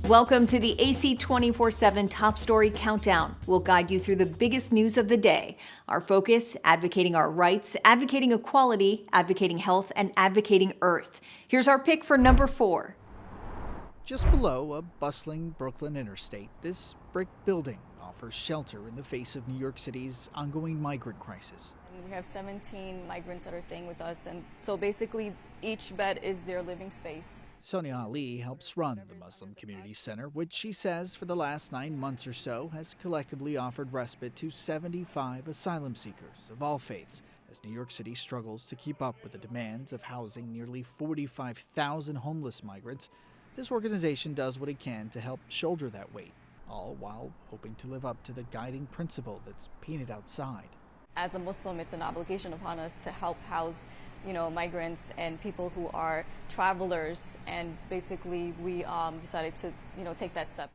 Welcome to the AC 24/7 Top Story Countdown. We'll guide you through the biggest news of the day. Our focus, advocating our rights, advocating equality, advocating health, and advocating Earth. Here's our pick for number 4. Just below a bustling Brooklyn interstate, this brick building offers shelter in the face of New York City's ongoing migrant crisis. We have 17 migrants that are staying with us, and so basically each bed is their living space. Sonia Ali helps run the Muslim Community Center, which she says for the last 9 months or so has collectively offered respite to 75 asylum seekers of all faiths as New York City struggles to keep up with the demands of housing nearly 45,000 homeless migrants. This organization does what it can to help shoulder that weight, all while hoping to live up to the guiding principle that's painted outside. As a Muslim, it's an obligation upon us to help house, migrants and people who are travelers, and basically we decided to, take that step.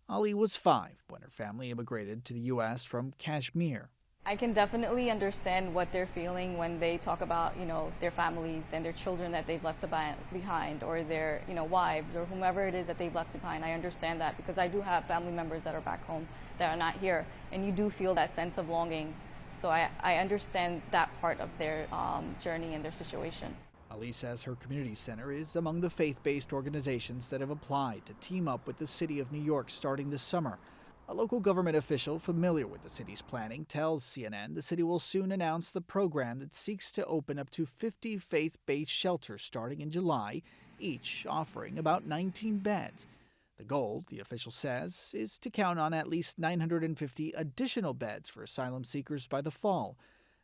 Ali was 5 when her family immigrated to the U.S. from Kashmir. I can definitely understand what they're feeling when they talk about, their families and their children that they've left behind, or their, wives or whomever it is that they've left behind. I understand that because I do have family members that are back home that are not here, and you do feel that sense of longing. So I understand that part of their journey and their situation. Ali says her community center is among the faith-based organizations that have applied to team up with the city of New York starting this summer. A local government official familiar with the city's planning tells CNN the city will soon announce the program that seeks to open up to 50 faith-based shelters starting in July, each offering about 19 beds. The goal, the official says, is to count on at least 950 additional beds for asylum seekers by the fall.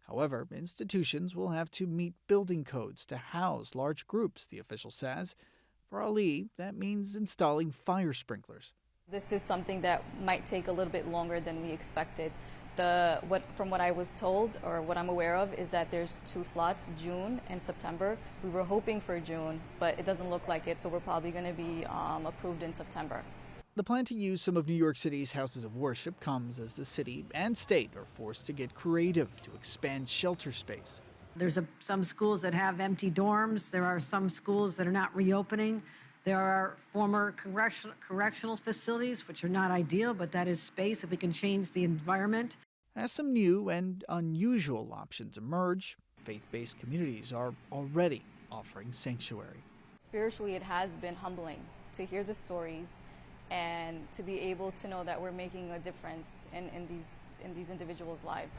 However, institutions will have to meet building codes to house large groups, the official says. For Ali, that means installing fire sprinklers. This is something that might take a little bit longer than we expected. From what I was told, or what I'm aware of, is that there's 2 slots, June and September. We were hoping for June, but it doesn't look like it, so we're probably going to be approved in September. The plan to use some of New York City's houses of worship comes as the city and state are forced to get creative to expand shelter space. There's some schools that have empty dorms. There are some schools that are not reopening. There are former correctional facilities, which are not ideal, but that is space if we can change the environment. As some new and unusual options emerge, faith-based communities are already offering sanctuary. Spiritually, it has been humbling to hear the stories and to be able to know that we're making a difference in these individuals' lives.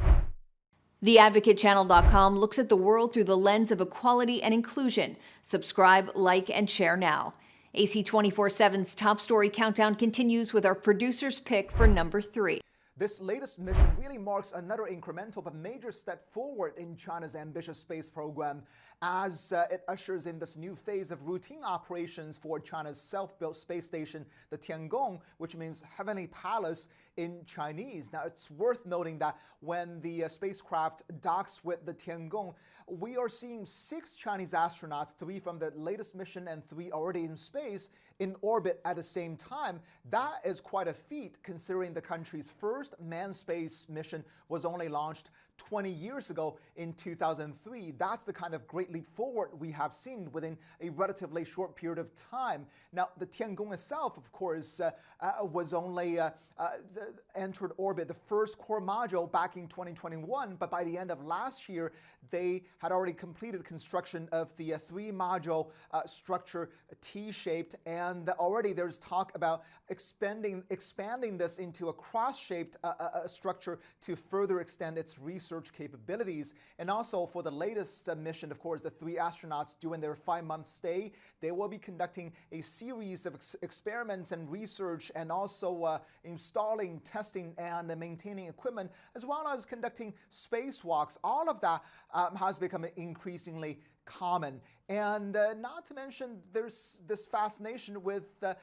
TheAdvocateChannel.com looks at the world through the lens of equality and inclusion. Subscribe, like, and share now. AC 24/7's Top Story Countdown continues with our producer's pick for number 3. This latest mission really marks another incremental but major step forward in China's ambitious space program as it ushers in this new phase of routine operations for China's self-built space station, the Tiangong, which means Heavenly Palace in Chinese. Now, it's worth noting that when the spacecraft docks with the Tiangong, we are seeing 6 Chinese astronauts, 3 from the latest mission and 3 already in space, in orbit at the same time. That is quite a feat considering the country's first manned space mission was only launched 20 years ago in 2003. That's the kind of great leap forward we have seen within a relatively short period of time. Now, the Tiangong itself, of course, was only entered orbit, the first core module, back in 2021, but by the end of last year, they had already completed construction of the 3-module structure, T-shaped, and already there's talk about expanding this into a cross-shaped structure to further extend its research capabilities. And also for the latest mission, of course, the 3 astronauts during their 5-month stay, they will be conducting a series of experiments and research, and also installing, testing, and maintaining equipment, as well as conducting spacewalks. All of that has become increasingly common. And not to mention, there's this fascination with the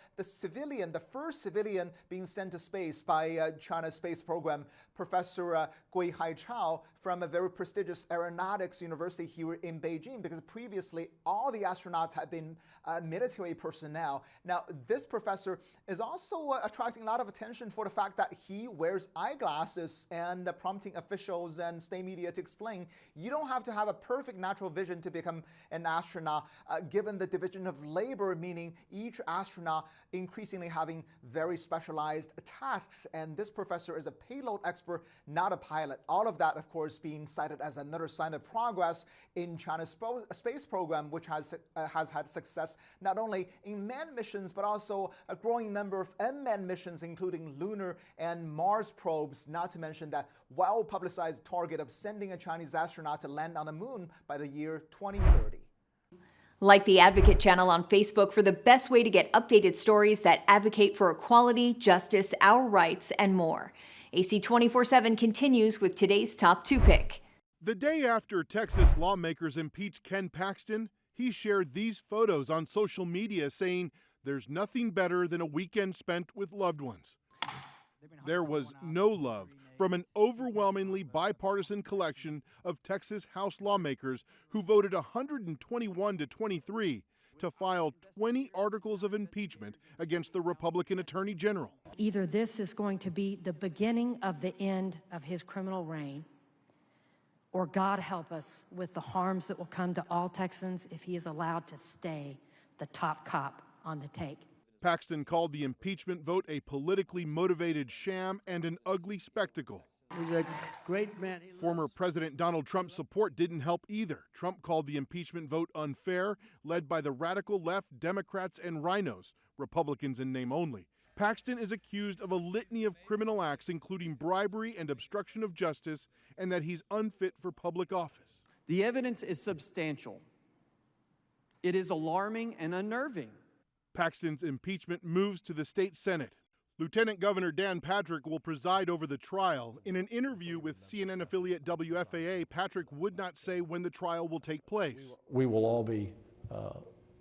first civilian being sent to space by China's space program, Professor Gui Haichao from a very prestigious aeronautics university here in Beijing, because previously all the astronauts had been military personnel. Now, this professor is also attracting a lot of attention for the fact that he wears eyeglasses and prompting officials and state media to explain you don't have to have a perfect natural vision to become an astronaut, given the division of labor, meaning each astronaut increasingly having very specialized tasks. And this professor is a payload expert, not a pilot. All of that, of course, being cited as another sign of progress in China's space program, which has had success not only in manned missions, but also a growing number of unmanned missions, including lunar and Mars probes, not to mention that well-publicized target of sending a Chinese astronaut to land on the moon by the year 2030. Like the Advocate channel on Facebook for the best way to get updated stories that advocate for equality, justice, our rights, and more. AC 24/7 continues with today's top 2 pick. The day after Texas lawmakers impeached Ken Paxton, he shared these photos on social media saying there's nothing better than a weekend spent with loved ones. There was no love from an overwhelmingly bipartisan collection of Texas House lawmakers who voted 121 to 23 to file 20 articles of impeachment against the Republican Attorney General. Either this is going to be the beginning of the end of his criminal reign, or God help us with the harms that will come to all Texans if he is allowed to stay the top cop on the take. Paxton called the impeachment vote a politically motivated sham and an ugly spectacle. He's a great man. Former President Donald Trump's support didn't help either. Trump called the impeachment vote unfair, led by the radical left, Democrats, and rhinos, Republicans in name only. Paxton is accused of a litany of criminal acts, including bribery and obstruction of justice, and that he's unfit for public office. The evidence is substantial. It is alarming and unnerving. Paxton's impeachment moves to the state Senate. Lieutenant Governor Dan Patrick will preside over the trial. In an interview with CNN affiliate WFAA, Patrick would not say when the trial will take place. We will all be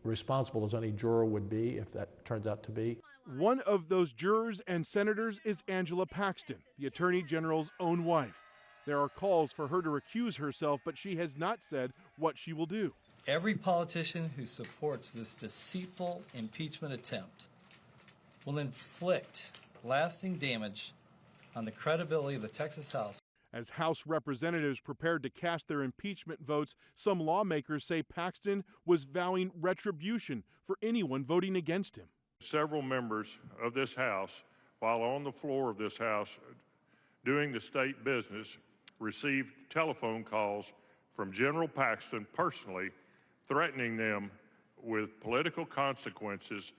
responsible, as any juror would be if that turns out to be. One of those jurors and senators is Angela Paxton, the Attorney General's own wife. There are calls for her to recuse herself, but she has not said what she will do. Every politician who supports this deceitful impeachment attempt will inflict lasting damage on the credibility of the Texas House. As House representatives prepared to cast their impeachment votes, some lawmakers say Paxton was vowing retribution for anyone voting against him. Several members of this House, while on the floor of this House doing the state business, received telephone calls from General Paxton personally, threatening them with political consequences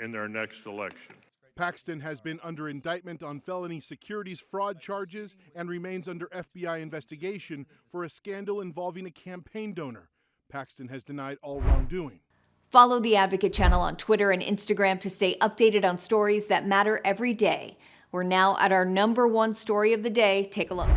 in their next election. Paxton has been under indictment on felony securities fraud charges and remains under FBI investigation for a scandal involving a campaign donor. Paxton has denied all wrongdoing. Follow the Advocate channel on Twitter and Instagram to stay updated on stories that matter every day. We're now at our #1 story of the day. Take a look.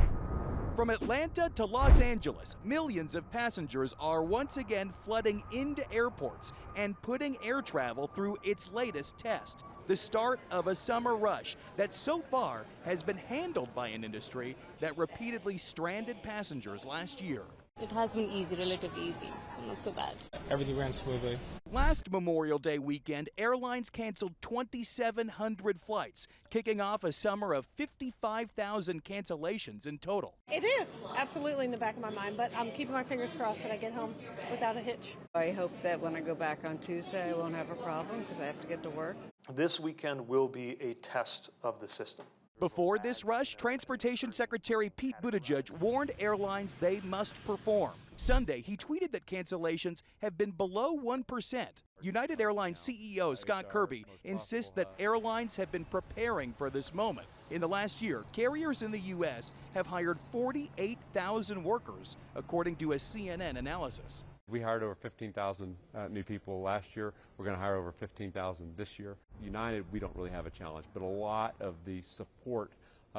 From Atlanta to Los Angeles, millions of passengers are once again flooding into airports and putting air travel through its latest test. The start of a summer rush that so far has been handled by an industry that repeatedly stranded passengers last year. It has been easy, relatively easy, so not so bad. Everything ran smoothly. Last Memorial Day weekend, airlines canceled 2,700 flights, kicking off a summer of 55,000 cancellations in total. It is absolutely in the back of my mind, but I'm keeping my fingers crossed that I get home without a hitch. I hope that when I go back on Tuesday, I won't have a problem because I have to get to work. This weekend will be a test of the system. Before this rush, Transportation Secretary Pete Buttigieg warned airlines they must perform. Sunday, he tweeted that cancellations have been below 1%. United Airlines CEO Scott Kirby insists that airlines have been preparing for this moment. In the last year, carriers in the U.S. have hired 48,000 workers, according to a CNN analysis. We hired over 15,000 new people last year. We're going to hire over 15,000 this year. United, we don't really have a challenge, but a lot of the support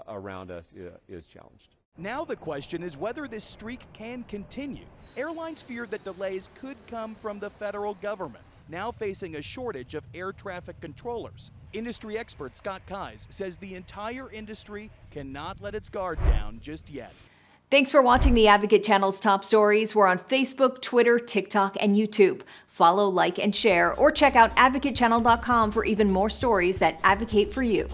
around us is challenged. Now the question is whether this streak can continue. Airlines fear that delays could come from the federal government, now facing a shortage of air traffic controllers. Industry expert Scott Keyes says the entire industry cannot let its guard down just yet. Thanks for watching the Advocate Channel's Top Stories. We're on Facebook, Twitter, TikTok, and YouTube. Follow, like, and share, or check out advocatechannel.com for even more stories that advocate for you.